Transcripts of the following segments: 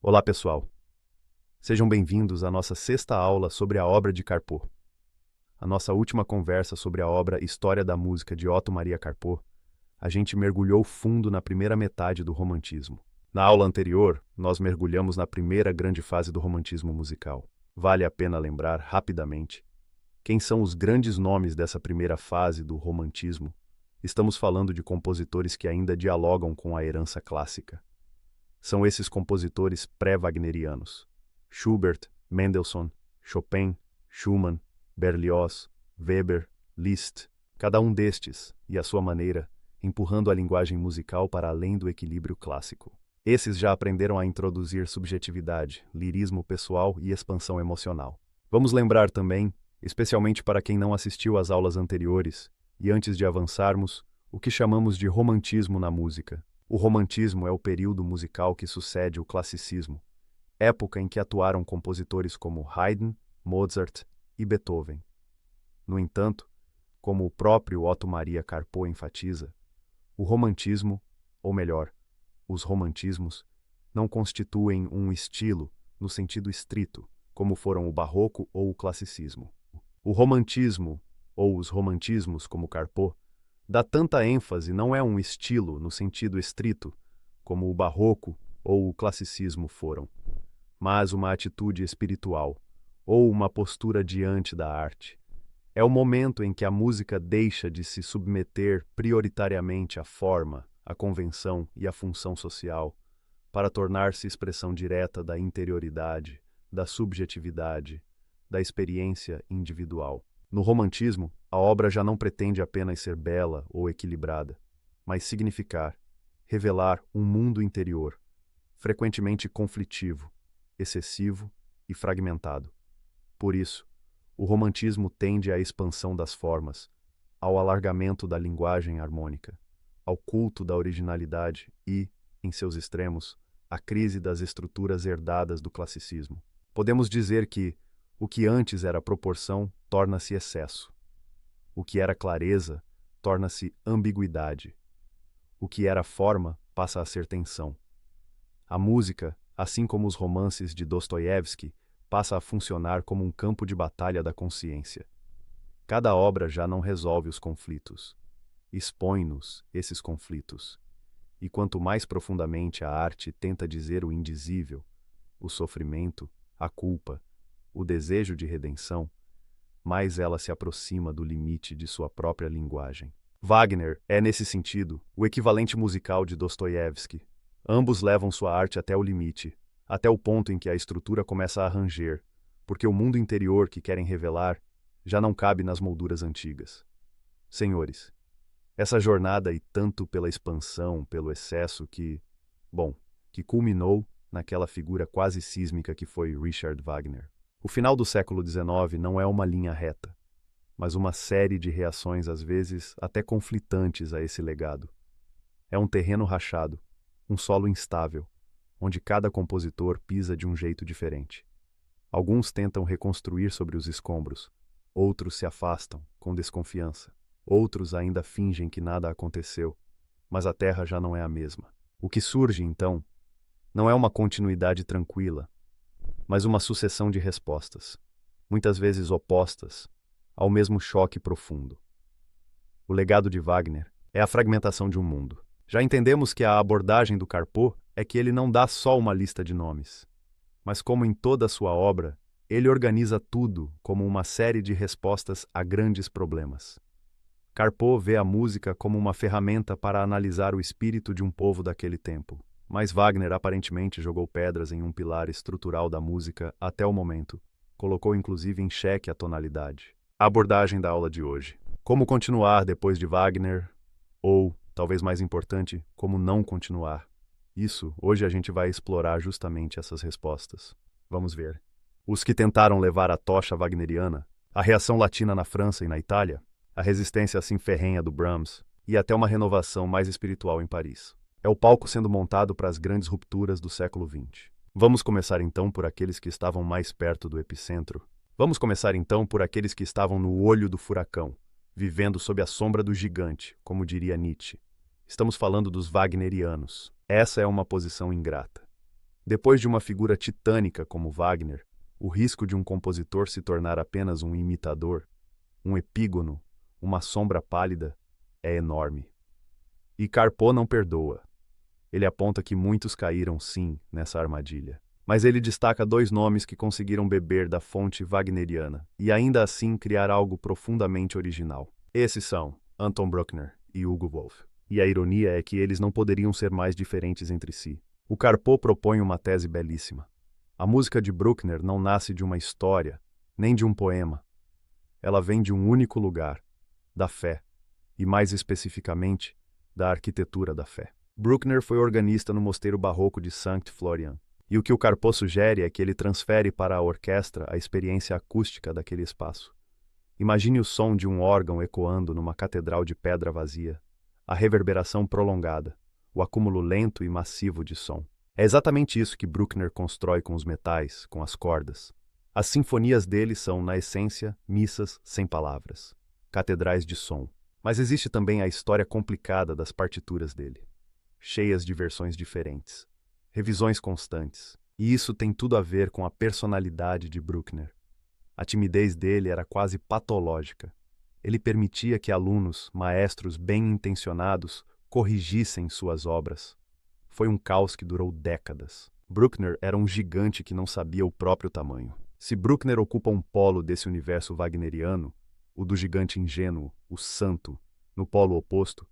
Olá, pessoal. Sejam bem-vindos à nossa sexta aula sobre a obra de Carpo. A nossa última conversa sobre a obra História da Música de Otto Maria Carpo, a gente mergulhou fundo na primeira metade do romantismo. Na aula anterior, nós mergulhamos na primeira grande fase do romantismo musical. Vale a pena lembrar, rapidamente, quem são os grandes nomes dessa primeira fase do romantismo. Estamos falando de compositores que ainda dialogam com a herança clássica. São esses compositores pré-wagnerianos: Schubert, Mendelssohn, Chopin, Schumann, Berlioz, Weber, Liszt, cada um destes, e à sua maneira, empurrando a linguagem musical para além do equilíbrio clássico. Esses já aprenderam a introduzir subjetividade, lirismo pessoal e expansão emocional. Vamos lembrar também, especialmente para quem não assistiu às aulas anteriores, e antes de avançarmos, o que chamamos de romantismo na música. O romantismo é o período musical que sucede o classicismo, época em que atuaram compositores como Haydn, Mozart e Beethoven. No entanto, como o próprio Otto Maria Carpo enfatiza, o romantismo, ou melhor, os romantismos, não constituem um estilo no sentido estrito, como foram o barroco ou o classicismo. O romantismo, ou os romantismos como Carpo, dá tanta ênfase não é um estilo no sentido estrito, como o barroco ou o classicismo foram, mas uma atitude espiritual, ou uma postura diante da arte. É o momento em que a música deixa de se submeter prioritariamente à forma, à convenção e à função social, para tornar-se expressão direta da interioridade, da subjetividade, da experiência individual. No romantismo, a obra já não pretende apenas ser bela ou equilibrada, mas significar, revelar um mundo interior, frequentemente conflitivo, excessivo e fragmentado. Por isso, o romantismo tende à expansão das formas, ao alargamento da linguagem harmônica, ao culto da originalidade e, em seus extremos, à crise das estruturas herdadas do classicismo. Podemos dizer que o que antes era proporção torna-se excesso. O que era clareza torna-se ambiguidade. O que era forma passa a ser tensão. A música, assim como os romances de Dostoiévski, passa a funcionar como um campo de batalha da consciência. Cada obra já não resolve os conflitos. Expõe-nos esses conflitos. E quanto mais profundamente a arte tenta dizer o indizível, o sofrimento, a culpa, o desejo de redenção, mais ela se aproxima do limite de sua própria linguagem. Wagner é, nesse sentido, o equivalente musical de Dostoiévski. Ambos levam sua arte até o limite, até o ponto em que a estrutura começa a ranger, porque o mundo interior que querem revelar já não cabe nas molduras antigas. Senhores, essa jornada e tanto pela expansão, pelo excesso que culminou naquela figura quase sísmica que foi Richard Wagner. O final do século XIX não é uma linha reta, mas uma série de reações às vezes até conflitantes a esse legado. É um terreno rachado, um solo instável, onde cada compositor pisa de um jeito diferente. Alguns tentam reconstruir sobre os escombros, outros se afastam, com desconfiança. Outros ainda fingem que nada aconteceu, mas a terra já não é a mesma. O que surge, então, não é uma continuidade tranquila, mas uma sucessão de respostas, muitas vezes opostas, ao mesmo choque profundo. O legado de Wagner é a fragmentação de um mundo. Já entendemos que a abordagem do Carpo é que ele não dá só uma lista de nomes, mas como em toda a sua obra, ele organiza tudo como uma série de respostas a grandes problemas. Carpo vê a música como uma ferramenta para analisar o espírito de um povo daquele tempo. Mas Wagner aparentemente jogou pedras em um pilar estrutural da música até o momento. Colocou inclusive em xeque a tonalidade. A abordagem da aula de hoje. Como continuar depois de Wagner? Ou, talvez mais importante, como não continuar? Hoje a gente vai explorar justamente essas respostas. Vamos ver. Os que tentaram levar a tocha wagneriana, a reação latina na França e na Itália, a resistência assim ferrenha do Brahms e até uma renovação mais espiritual em Paris. É o palco sendo montado para as grandes rupturas do século XX. Vamos começar então por aqueles que estavam mais perto do epicentro. Vamos começar então por aqueles que estavam no olho do furacão, vivendo sob a sombra do gigante, como diria Nietzsche. Estamos falando dos wagnerianos. Essa é uma posição ingrata. Depois de uma figura titânica como Wagner, o risco de um compositor se tornar apenas um imitador, um epígono, uma sombra pálida, é enorme. E Carpo não perdoa. Ele aponta que muitos caíram sim nessa armadilha. Mas ele destaca dois nomes que conseguiram beber da fonte wagneriana e ainda assim criar algo profundamente original. Esses são Anton Bruckner e Hugo Wolf. E a ironia é que eles não poderiam ser mais diferentes entre si. O Carpo propõe uma tese belíssima. A música de Bruckner não nasce de uma história, nem de um poema. Ela vem de um único lugar, da fé, e mais especificamente, da arquitetura da fé. Bruckner foi organista no mosteiro barroco de Sankt Florian, e o que o Carpo sugere é que ele transfere para a orquestra a experiência acústica daquele espaço. Imagine o som de um órgão ecoando numa catedral de pedra vazia, a reverberação prolongada, o acúmulo lento e massivo de som. É exatamente isso que Bruckner constrói com os metais, com as cordas. As sinfonias dele são, na essência, missas sem palavras, catedrais de som. Mas existe também a história complicada das partituras dele, cheias de versões diferentes, revisões constantes. E isso tem tudo a ver com a personalidade de Bruckner. A timidez dele era quase patológica. Ele permitia que alunos, maestros bem-intencionados, corrigissem suas obras. Foi um caos que durou décadas. Bruckner era um gigante que não sabia o próprio tamanho. Se Bruckner ocupa um polo desse universo wagneriano, o do gigante ingênuo, o santo, no polo oposto,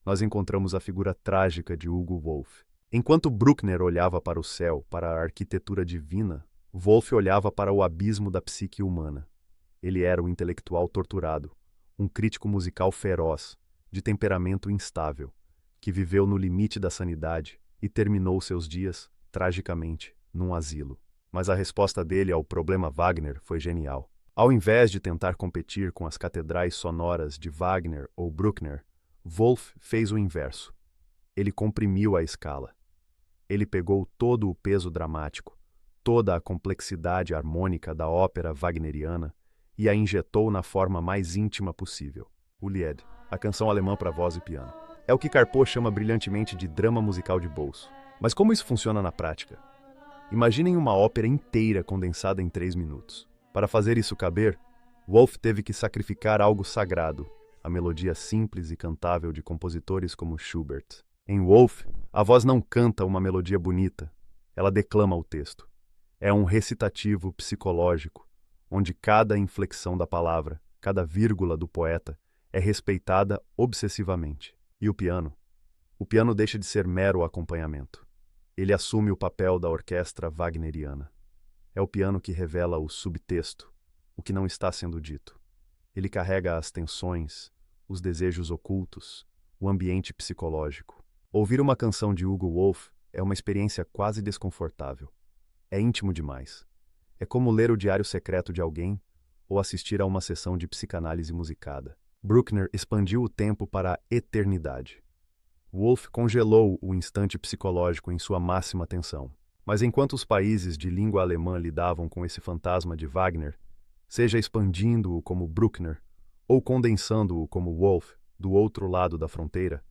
nós encontramos a figura trágica de Hugo Wolf. Enquanto Bruckner olhava para o céu, para a arquitetura divina, Wolf olhava para o abismo da psique humana. Ele era um intelectual torturado, um crítico musical feroz, de temperamento instável, que viveu no limite da sanidade e terminou seus dias, tragicamente, num asilo. Mas a resposta dele ao problema Wagner foi genial. Ao invés de tentar competir com as catedrais sonoras de Wagner ou Bruckner, Wolf fez o inverso. Ele comprimiu a escala. Ele pegou todo o peso dramático, toda a complexidade harmônica da ópera wagneriana e a injetou na forma mais íntima possível. O Lied, a canção alemã para voz e piano. É o que Carpo chama brilhantemente de drama musical de bolso. Mas como isso funciona na prática? Imaginem uma ópera inteira condensada em 3 minutos. Para fazer isso caber, Wolf teve que sacrificar algo sagrado, a melodia simples e cantável de compositores como Schubert. Em Wolf, a voz não canta uma melodia bonita, ela declama o texto. É um recitativo psicológico, onde cada inflexão da palavra, cada vírgula do poeta, é respeitada obsessivamente. E o piano? O piano deixa de ser mero acompanhamento. Ele assume o papel da orquestra wagneriana. É o piano que revela o subtexto, o que não está sendo dito. Ele carrega as tensões, os desejos ocultos, o ambiente psicológico. Ouvir uma canção de Hugo Wolf é uma experiência quase desconfortável. É íntimo demais. É como ler o diário secreto de alguém ou assistir a uma sessão de psicanálise musicada. Bruckner expandiu o tempo para a eternidade. Wolf congelou o instante psicológico em sua máxima tensão. Mas enquanto os países de língua alemã lidavam com esse fantasma de Wagner, seja expandindo-o como Bruckner ou condensando-o como Wolf do outro lado da fronteira,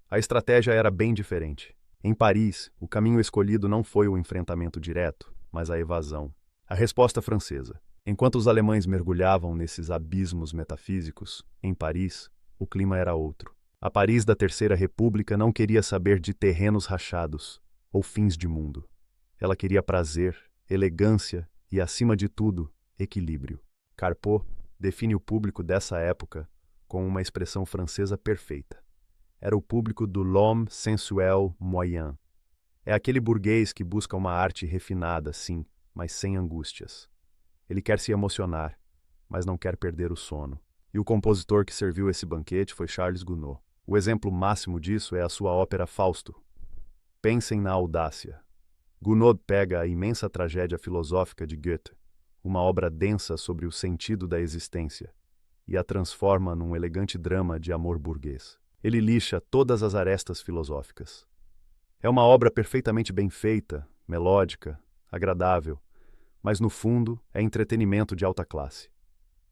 a estratégia era bem diferente. Em Paris, o caminho escolhido não foi o enfrentamento direto, mas a evasão. A resposta francesa. Enquanto os alemães mergulhavam nesses abismos metafísicos, em Paris, o clima era outro. A Paris da Terceira República não queria saber de terrenos rachados ou fins de mundo. Ela queria prazer, elegância e, acima de tudo, equilíbrio. Carpo define o público dessa época com uma expressão francesa perfeita. Era o público do l'homme sensuel moyen. É aquele burguês que busca uma arte refinada, sim, mas sem angústias. Ele quer se emocionar, mas não quer perder o sono. E o compositor que serviu esse banquete foi Charles Gounod. O exemplo máximo disso é a sua ópera Fausto. Pensem na audácia. Gounod pega a imensa tragédia filosófica de Goethe, uma obra densa sobre o sentido da existência, e a transforma num elegante drama de amor burguês. Ele lixa todas as arestas filosóficas. É uma obra perfeitamente bem feita, melódica, agradável, mas no fundo é entretenimento de alta classe.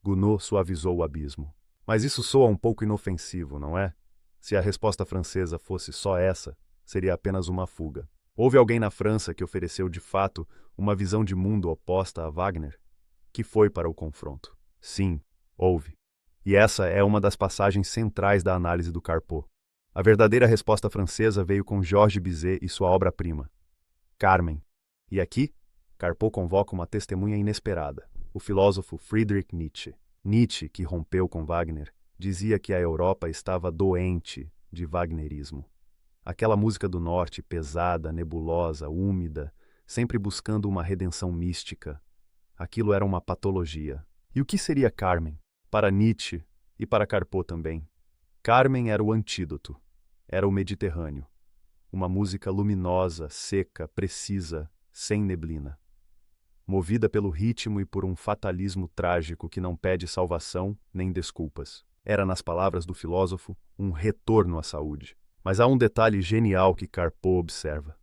Gounod suavizou o abismo. Mas isso soa um pouco inofensivo, não é? Se a resposta francesa fosse só essa, seria apenas uma fuga. Houve alguém na França que ofereceu de fato uma visão de mundo oposta a Wagner, que foi para o confronto. Sim, houve. E essa é uma das passagens centrais da análise do Carpeaux. A verdadeira resposta francesa veio com Georges Bizet e sua obra-prima, Carmen. E aqui, Carpeaux convoca uma testemunha inesperada, o filósofo Friedrich Nietzsche. Nietzsche, que rompeu com Wagner, dizia que a Europa estava doente de wagnerismo. Aquela música do norte, pesada, nebulosa, úmida, sempre buscando uma redenção mística. Aquilo era uma patologia. E o que seria Carmen? Para Nietzsche e para Carpeaux também. Carmen era o antídoto. Era o Mediterrâneo. Uma música luminosa, seca, precisa, sem neblina. Movida pelo ritmo e por um fatalismo trágico que não pede salvação nem desculpas. Era, nas palavras do filósofo, um retorno à saúde. Mas há um detalhe genial que Carpeaux observa.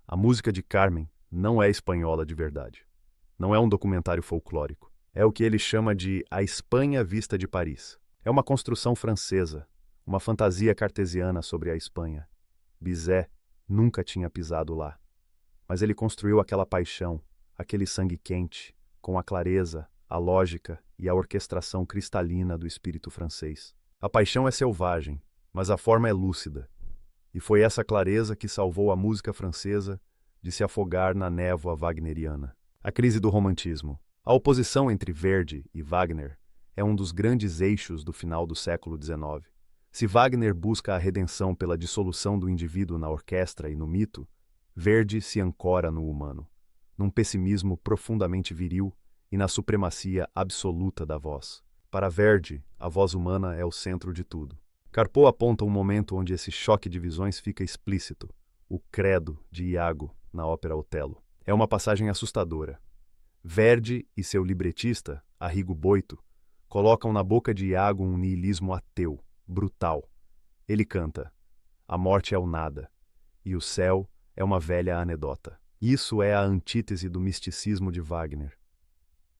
A música de Carmen não é espanhola de verdade. Não é um documentário folclórico. É o que ele chama de a Espanha vista de Paris. É uma construção francesa, uma fantasia cartesiana sobre a Espanha. Bizet nunca tinha pisado lá. Mas ele construiu aquela paixão, aquele sangue quente, com a clareza, a lógica e a orquestração cristalina do espírito francês. A paixão é selvagem, mas a forma é lúcida. E foi essa clareza que salvou a música francesa de se afogar na névoa wagneriana. A crise do romantismo. A oposição entre Verdi e Wagner é um dos grandes eixos do final do século XIX. Se Wagner busca a redenção pela dissolução do indivíduo na orquestra e no mito, Verdi se ancora no humano, num pessimismo profundamente viril e na supremacia absoluta da voz. Para Verdi, a voz humana é o centro de tudo. Carpeaux aponta um momento onde esse choque de visões fica explícito, o credo de Iago na ópera Otelo. É uma passagem assustadora. Verdi e seu libretista, Arrigo Boito, colocam na boca de Iago um niilismo ateu, brutal. Ele canta: a morte é o nada, e o céu é uma velha anedota. Isso é a antítese do misticismo de Wagner.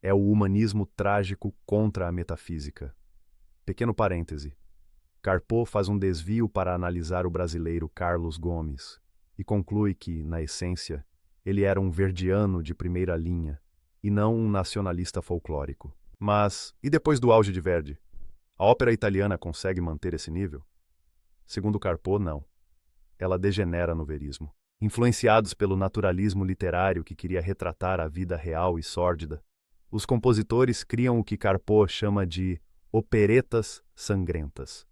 É o humanismo trágico contra a metafísica. Pequeno parêntese. Carpeaux faz um desvio para analisar o brasileiro Carlos Gomes e conclui que, na essência, ele era um verdiano de primeira linha e não um nacionalista folclórico. Mas, e depois do auge de Verdi? A ópera italiana consegue manter esse nível? Segundo Carpeaux, não. Ela degenera no verismo. Influenciados pelo naturalismo literário que queria retratar a vida real e sórdida, os compositores criam o que Carpeaux chama de operetas sangrentas.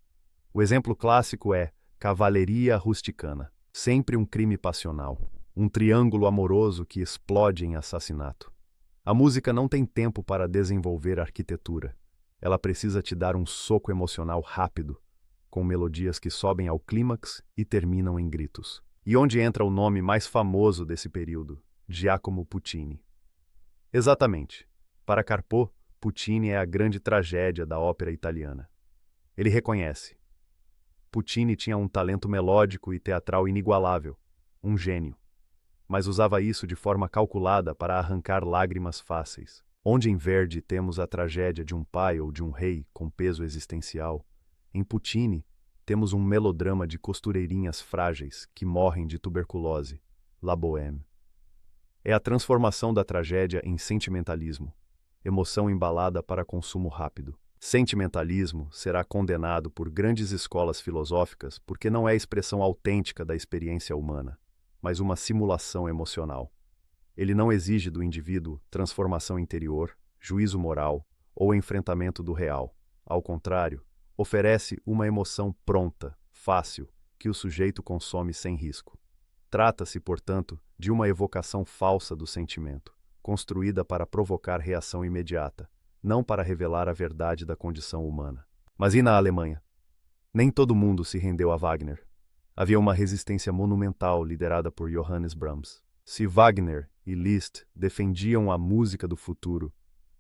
O exemplo clássico é Cavalleria Rusticana, sempre um crime passional, um triângulo amoroso que explode em assassinato. A música não tem tempo para desenvolver arquitetura. Ela precisa te dar um soco emocional rápido, com melodias que sobem ao clímax e terminam em gritos. E onde entra o nome mais famoso desse período, Giacomo Puccini. Exatamente. Para Carpeaux, Puccini é a grande tragédia da ópera italiana. Ele reconhece. Puccini tinha um talento melódico e teatral inigualável, um gênio. Mas usava isso de forma calculada para arrancar lágrimas fáceis. Onde em Verdi temos a tragédia de um pai ou de um rei com peso existencial, em Puccini temos um melodrama de costureirinhas frágeis que morrem de tuberculose, La Bohème. É a transformação da tragédia em sentimentalismo, emoção embalada para consumo rápido. Sentimentalismo será condenado por grandes escolas filosóficas porque não é expressão autêntica da experiência humana, mas uma simulação emocional. Ele não exige do indivíduo transformação interior, juízo moral ou enfrentamento do real. Ao contrário, oferece uma emoção pronta, fácil, que o sujeito consome sem risco. Trata-se, portanto, de uma evocação falsa do sentimento, construída para provocar reação imediata, não para revelar a verdade da condição humana. Mas e na Alemanha? Nem todo mundo se rendeu a Wagner. Havia uma resistência monumental liderada por Johannes Brahms. Se Wagner e Liszt defendiam a música do futuro,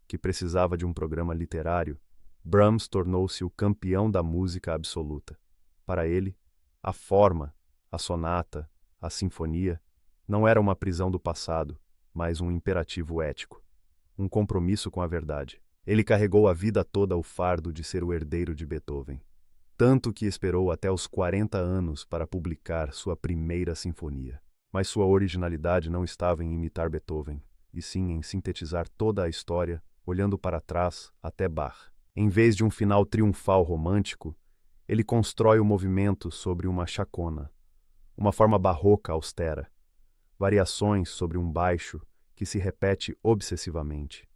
que precisava de um programa literário, Brahms tornou-se o campeão da música absoluta. Para ele, a forma, a sonata, a sinfonia, não era uma prisão do passado, mas um imperativo ético, um compromisso com a verdade. Ele carregou a vida toda o fardo de ser o herdeiro de Beethoven, tanto que esperou até os 40 anos para publicar sua primeira sinfonia. Mas sua originalidade não estava em imitar Beethoven, e sim em sintetizar toda a história, olhando para trás até Bach. Em vez de um final triunfal romântico, ele constrói o movimento sobre uma chacona, uma forma barroca austera, variações sobre um baixo que se repete obsessivamente.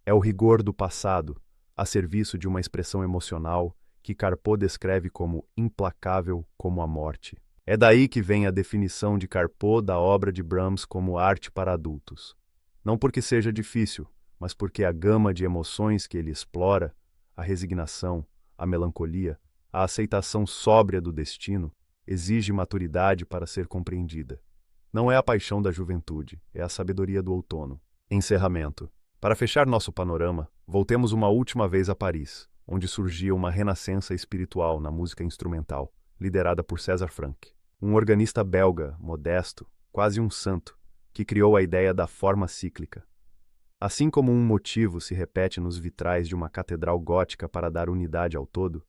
É o rigor do passado, a serviço de uma expressão emocional que Carpeaux descreve como implacável como a morte. É daí que vem a definição de Carpeaux da obra de Brahms como arte para adultos. Não porque seja difícil, mas porque a gama de emoções que ele explora, a resignação, a melancolia, a aceitação sóbria do destino, exige maturidade para ser compreendida. Não é a paixão da juventude, é a sabedoria do outono. Encerramento. Para fechar nosso panorama, voltemos uma última vez a Paris, onde surgia uma renascença espiritual na música instrumental, liderada por César Franck, um organista belga, modesto, quase um santo, que criou a ideia da forma cíclica. Assim como um motivo se repete nos vitrais de uma catedral gótica para dar unidade ao todo,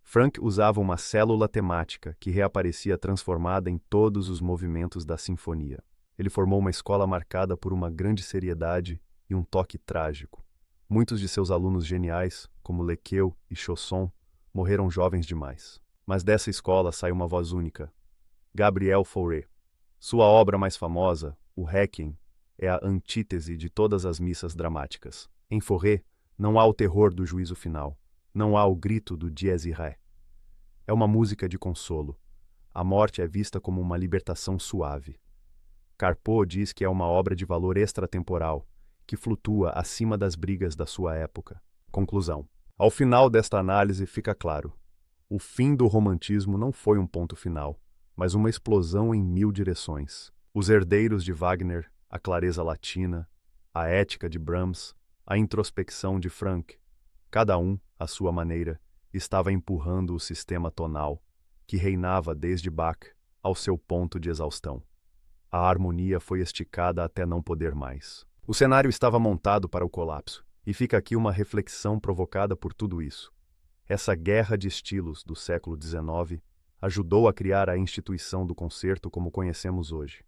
Franck usava uma célula temática que reaparecia transformada em todos os movimentos da sinfonia. Ele formou uma escola marcada por uma grande seriedade e um toque trágico. Muitos de seus alunos geniais, como Lequeu e Chausson, morreram jovens demais. Mas dessa escola sai uma voz única, Gabriel Fauré. Sua obra mais famosa, o Requiem, é a antítese de todas as missas dramáticas. Em Fauré, não há o terror do juízo final, não há o grito do Dies Irae. É uma música de consolo. A morte é vista como uma libertação suave. Carpeaux diz que é uma obra de valor extratemporal, que flutua acima das brigas da sua época. Conclusão. Ao final desta análise fica claro: o fim do romantismo não foi um ponto final, mas uma explosão em 1000 direções. Os herdeiros de Wagner, a clareza latina, a ética de Brahms, a introspecção de Franck, cada um, à sua maneira, estava empurrando o sistema tonal, que reinava desde Bach, ao seu ponto de exaustão. A harmonia foi esticada até não poder mais. O cenário estava montado para o colapso, e fica aqui uma reflexão provocada por tudo isso. Essa guerra de estilos do século XIX ajudou a criar a instituição do concerto como conhecemos hoje.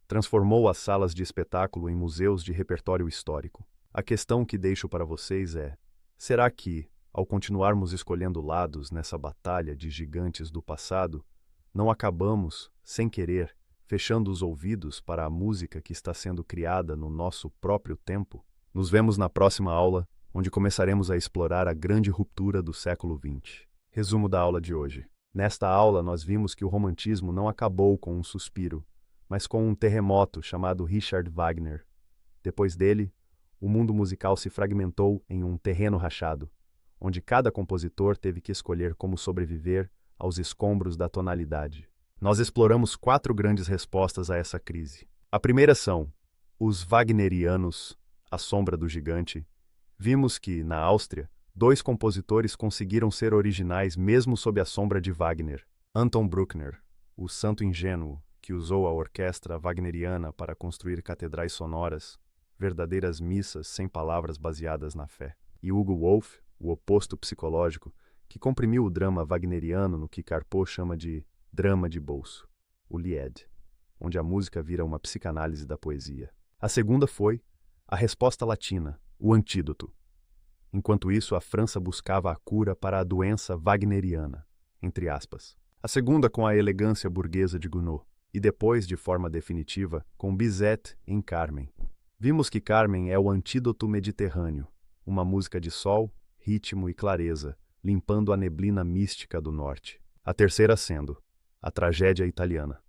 Transformou as salas de espetáculo em museus de repertório histórico. A questão que deixo para vocês é: será que, ao continuarmos escolhendo lados nessa batalha de gigantes do passado, não acabamos, sem querer, fechando os ouvidos para a música que está sendo criada no nosso próprio tempo? Nos vemos na próxima aula, onde começaremos a explorar a grande ruptura do século XX. Resumo da aula de hoje. Nesta aula, nós vimos que o romantismo não acabou com um suspiro, mas com um terremoto chamado Richard Wagner. Depois dele, o mundo musical se fragmentou em um terreno rachado, onde cada compositor teve que escolher como sobreviver aos escombros da tonalidade. Nós exploramos 4 grandes respostas a essa crise. A primeira são os wagnerianos, a sombra do gigante. Vimos que, na Áustria, 2 compositores conseguiram ser originais mesmo sob a sombra de Wagner. Anton Bruckner, o santo ingênuo, que usou a orquestra wagneriana para construir catedrais sonoras, verdadeiras missas sem palavras baseadas na fé. E Hugo Wolf, o oposto psicológico, que comprimiu o drama wagneriano no que Carpeaux chama de drama de bolso, o Lied, onde a música vira uma psicanálise da poesia. A segunda foi a resposta latina, o antídoto. Enquanto isso, a França buscava a cura para a doença wagneriana, entre aspas. A segunda com a elegância burguesa de Gounod, e depois, de forma definitiva, com Bizet em Carmen. Vimos que Carmen é o antídoto mediterrâneo, uma música de sol, ritmo e clareza, limpando a neblina mística do norte. A terceira sendo a tragédia italiana.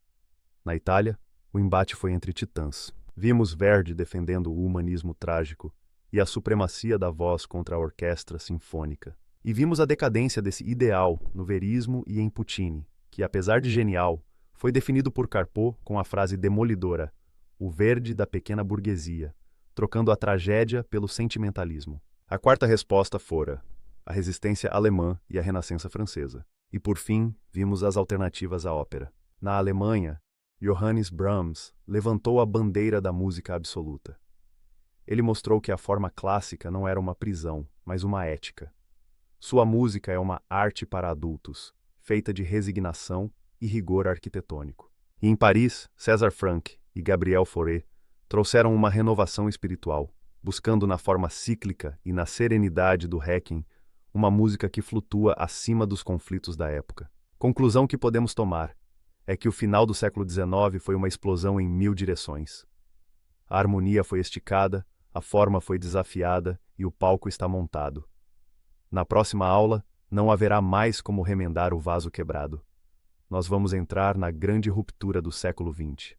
Na Itália, o embate foi entre titãs. Vimos Verdi defendendo o humanismo trágico e a supremacia da voz contra a orquestra sinfônica. E vimos a decadência desse ideal no verismo e em Puccini, que, apesar de genial, foi definido por Carpeaux com a frase demolidora: o Verdi da pequena burguesia, trocando a tragédia pelo sentimentalismo. A quarta resposta fora a resistência alemã e a renascença francesa. E por fim, vimos as alternativas à ópera. Na Alemanha, Johannes Brahms levantou a bandeira da música absoluta. Ele mostrou que a forma clássica não era uma prisão, mas uma ética. Sua música é uma arte para adultos, feita de resignação e rigor arquitetônico. E em Paris, César Franck e Gabriel Fauré trouxeram uma renovação espiritual, buscando na forma cíclica e na serenidade do Requiem uma música que flutua acima dos conflitos da época. Conclusão que podemos tomar é que o final do século XIX foi uma explosão em 1000 direções. A harmonia foi esticada, a forma foi desafiada e o palco está montado. Na próxima aula, não haverá mais como remendar o vaso quebrado. Nós vamos entrar na grande ruptura do século XX.